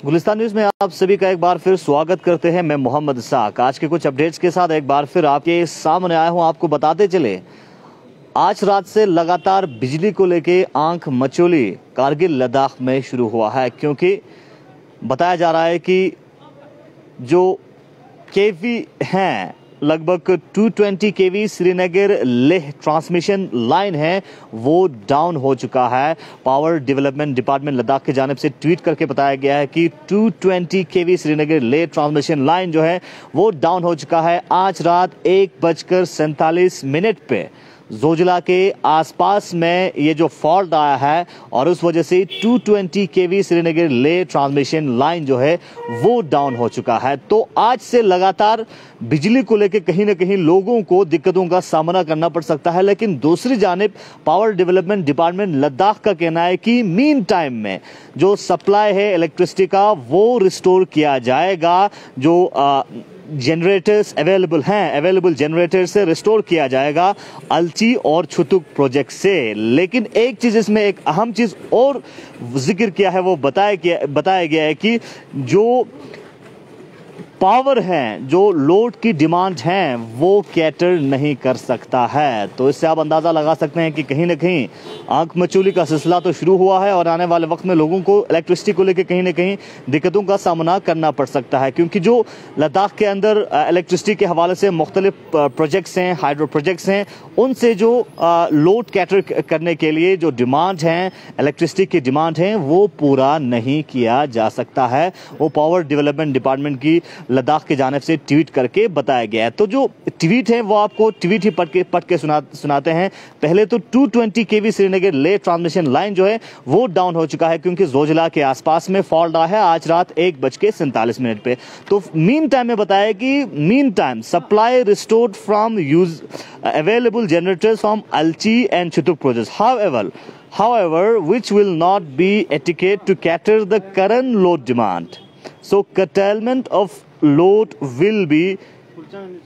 Gulistan news में आप सभी का एक बार फिर स्वागत करते हैं। मैं मोहम्मद साक आज के कुछ अपडेट्स के साथ एक बार फिर आपके सामने आया हूं। आपको बताते चले, आज रात से लगातार बिजली को लेके आंख मचोली कारगिल लद्दाख में शुरू हुआ है, क्योंकि बताया जा रहा है कि जो केवी हैं लगभग 220 केवी श्रीनगर लेह ट्रांसमिशन लाइन है वो डाउन हो चुका है। पावर डेवलपमेंट डिपार्टमेंट लद्दाख की जानिब से ट्वीट करके बताया गया है कि 220 केवी श्रीनगर लेह ट्रांसमिशन लाइन जो है वो डाउन हो चुका है। आज रात 1:47 पे जोजिला के आसपास में ये जो फॉल्ट आया है और उस वजह से 220 केवी श्रीनगर लेह ट्रांसमिशन लाइन जो है वो डाउन हो चुका है। तो आज से लगातार बिजली को लेकर कहीं ना कहीं लोगों को दिक्कतों का सामना करना पड़ सकता है, लेकिन दूसरी जानिब पावर डेवलपमेंट डिपार्टमेंट लद्दाख का कहना है कि मीन टाइम में जो सप्लाई है इलेक्ट्रिसिटी का वो रिस्टोर किया जाएगा। जो जनरेटर्स अवेलेबल जनरेटर से रिस्टोर किया जाएगा अलची और छुतुक प्रोजेक्ट से। लेकिन एक चीज इसमें एक अहम चीज और जिक्र किया है, वो बताया गया है कि जो पावर है, जो लोड की डिमांड है वो कैटर नहीं कर सकता है। तो इससे आप अंदाजा लगा सकते हैं कि कहीं ना कहीं आंख मचोली का सिलसिला तो शुरू हुआ है और आने वाले वक्त में लोगों को इलेक्ट्रिसिटी को लेकर कहीं ना कहीं दिक्कतों का सामना करना पड़ सकता है, क्योंकि जो लद्दाख के अंदर इलेक्ट्रिसिटी के हवाले से मुख्तलिफ प्रोजेक्ट्स हैं, हाइड्रो प्रोजेक्ट्स हैं, उनसे जो लोड कैटर करने के लिए जो डिमांड है, इलेक्ट्रिसिटी की डिमांड है, वो पूरा नहीं किया जा सकता है। वो पावर डेवलपमेंट डिपार्टमेंट की लद्दाख की जानिब से ट्वीट करके बताया गया है। तो जो ट्वीट है वो आपको ट्वीट ही पढ़ के सुनाते हैं। पहले तो 220 केवी श्रीनगर लेह ट्रांसमिशन लाइन जो है वो डाउन हो चुका है, क्योंकि जोजिला के आसपास में फॉल्ट आया है आज रात 1:47 पे। तो मीन टाइम में बताया कि mean time supply restored from use available generators from Alchi and Chutuk projects. However, which will not be adequate to cater the current load demand. So, curtailment of load will be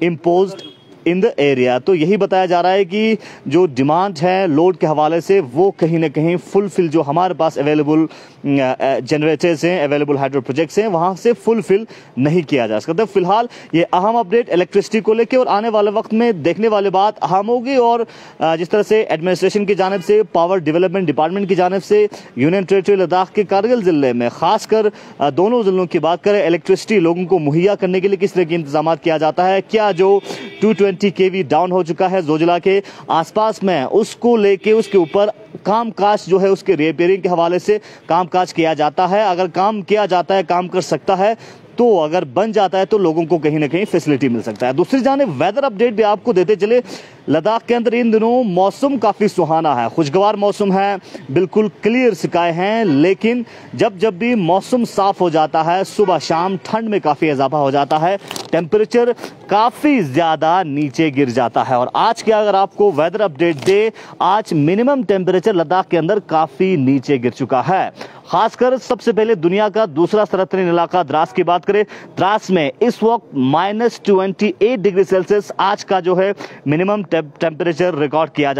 imposed in the area. तो यही बताया जा रहा है कि जो demand है load के हवाले से वो कहीं ना कहीं फुलफिल, जो हमारे पास अवेलेबल जनरेटर्स हैं, अवेलेबल हाइड्रो प्रोजेक्ट्स हैं, वहां से फुलफिल नहीं किया जा सकता। फिलहाल ये अहम अपडेट इलेक्ट्रिसिटी को लेकर और आने वाले वक्त में देखने वाली बात अहम होगी। और जिस तरह से एडमिनिस्ट्रेशन की जानिब से, पावर डेवलपमेंट डिपार्टमेंट की जानिब से यूनियन टेरिटरी लद्दाख के कारगिल जिले में खासकर दोनों जिलों की बात करें, इलेक्ट्रिसिटी लोगों को मुहैया करने के लिए किस तरह के इंतजाम किया जाता है, क्या जो 220 केवी डाउन हो चुका है जोजिला के आसपास में उसको लेके उसके ऊपर कामकाज जो है उसके रिपेयरिंग के हवाले से कामकाज किया जाता है। अगर काम किया जाता है, काम कर सकता है, तो अगर बन जाता है तो लोगों को कहीं ना कहीं फैसिलिटी मिल सकता है। दूसरी जानिब वेदर अपडेट भी आपको देते चले। लद्दाख के अंदर इन दिनों मौसम काफ़ी सुहाना है, खुशगवार मौसम है, बिल्कुल क्लियर स्काई हैं, लेकिन जब भी मौसम साफ हो जाता है सुबह शाम ठंड में काफ़ी इजाफा हो जाता है, टेम्परेचर काफ़ी ज़्यादा नीचे गिर जाता है। और आज के अगर आपको वेदर अपडेट दे, आज मिनिमम टेम्परेचर लद्दाख के अंदर काफ़ी नीचे गिर चुका है। खासकर सबसे पहले दुनिया का दूसरा सरतरीन इलाका द्रास की बात करें, द्रास में इस वक्त -28 डिग्री सेल्सियस आज का जो है मिनिमम टेम्परेचर रिकॉर्ड किया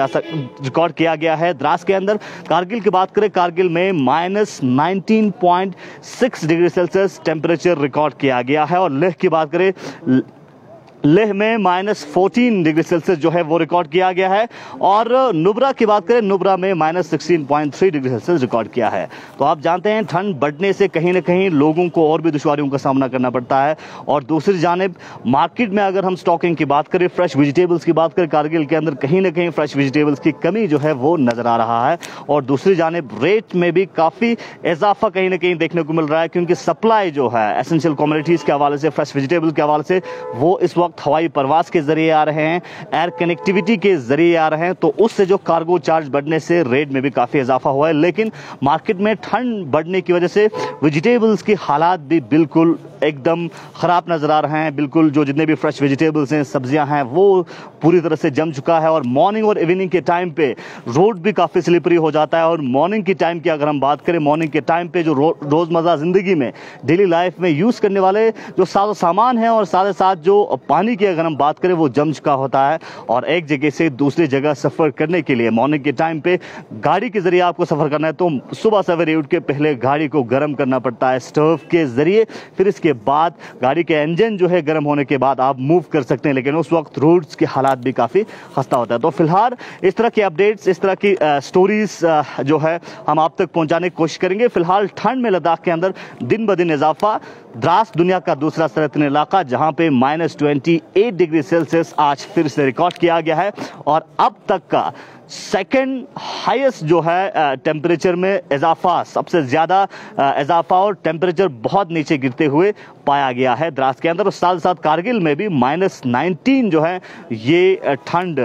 गया है द्रास के अंदर। कारगिल की बात करें, कारगिल में -19.6 डिग्री सेल्सियस टेम्परेचर रिकॉर्ड किया गया है। और लेह की बात करें, लेह में -14 डिग्री सेल्सियस जो है वो रिकॉर्ड किया गया है। और नुब्रा की बात करें, नुब्रा में -16.3 डिग्री सेल्सियस रिकॉर्ड किया है। तो आप जानते हैं ठंड बढ़ने से कहीं ना कहीं लोगों को और भी दुश्वारियों का सामना करना पड़ता है। और दूसरी जानिब मार्केट में अगर हम स्टॉकिंग की बात करें, फ्रेश वेजिटेबल्स की बात करें, कारगिल के अंदर कहीं ना कहीं फ्रेश वेजिटेबल्स की कमी जो है वो नजर आ रहा है। और दूसरी जानिब रेट में भी काफ़ी इजाफा कहीं ना कहीं देखने को मिल रहा है, क्योंकि सप्लाई जो है एसेंशियल कमोडिटीज़ के हवाले से, फ्रेश वेजिटेबल्स के हवाले से वो इस वक्त हवाई परवास के जरिए आ रहे हैं, एयर कनेक्टिविटी के जरिए आ रहे हैं। तो उससे जो कार्गो चार्ज बढ़ने से रेट में भी काफी इजाफा हुआ है। लेकिन मार्केट में ठंड बढ़ने की वजह से वेजिटेबल्स की हालात भी बिल्कुल एकदम ख़राब नज़र आ रहे हैं। बिल्कुल जो जितने भी फ्रेश वेजिटेबल्स हैं, सब्जियां हैं, वो पूरी तरह से जम चुका है। और मॉर्निंग और इवनिंग के टाइम पे रोड भी काफ़ी स्लिपरी हो जाता है। और मॉर्निंग की टाइम की अगर हम बात करें, मॉर्निंग के टाइम पे जो रोज़मर्रा ज़िंदगी में, डेली लाइफ में यूज़ करने वाले जो सारा सामान है और साथ साथ जो पानी की अगर हम बात करें, वो जम चुका होता है। और एक जगह से दूसरी जगह सफ़र करने के लिए मॉर्निंग के टाइम पे गाड़ी के ज़रिए आपको सफ़र करना है तो सुबह सवेरे उठ के पहले गाड़ी को गर्म करना पड़ता है स्टोव के ज़रिए। फिर इसके बाद गाड़ी के इंजन जो है गर्म होने के बाद आप मूव कर सकते हैं, लेकिन उस वक्त रोड्स के हालात भी काफ़ी खस्ता होता है। तो फिलहाल इस तरह के अपडेट्स, इस तरह की स्टोरीज जो है हम आप तक पहुंचाने की कोशिश करेंगे। फिलहाल ठंड में लद्दाख के अंदर दिन ब दिन इजाफा। द्रास दुनिया का दूसरा सरहदी इलाका जहां पे -28 डिग्री सेल्सियस आज फिर से रिकॉर्ड किया गया है। और अब तक का सेकंड हाईएस्ट जो है टेम्परेचर में इजाफा, सबसे ज़्यादा इजाफा और टेम्परेचर बहुत नीचे गिरते हुए पाया गया है द्रास के अंदर। और साथ साथ कारगिल में भी -19 जो है ये ठंड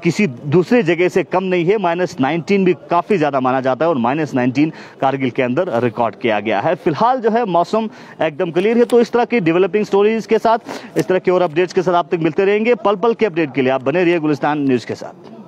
किसी दूसरे जगह से कम नहीं है। -19 भी काफ़ी ज़्यादा माना जाता है और -19 कारगिल के अंदर रिकॉर्ड किया गया है। फिलहाल जो है मौसम एकदम क्लियर है। तो इस तरह की डेवलपिंग स्टोरीज के साथ, इस तरह के और अपडेट्स के साथ आप तक मिलते रहेंगे। पल पल के अपडेट के लिए आप बने रहिए गुलिस्तान न्यूज़ के साथ।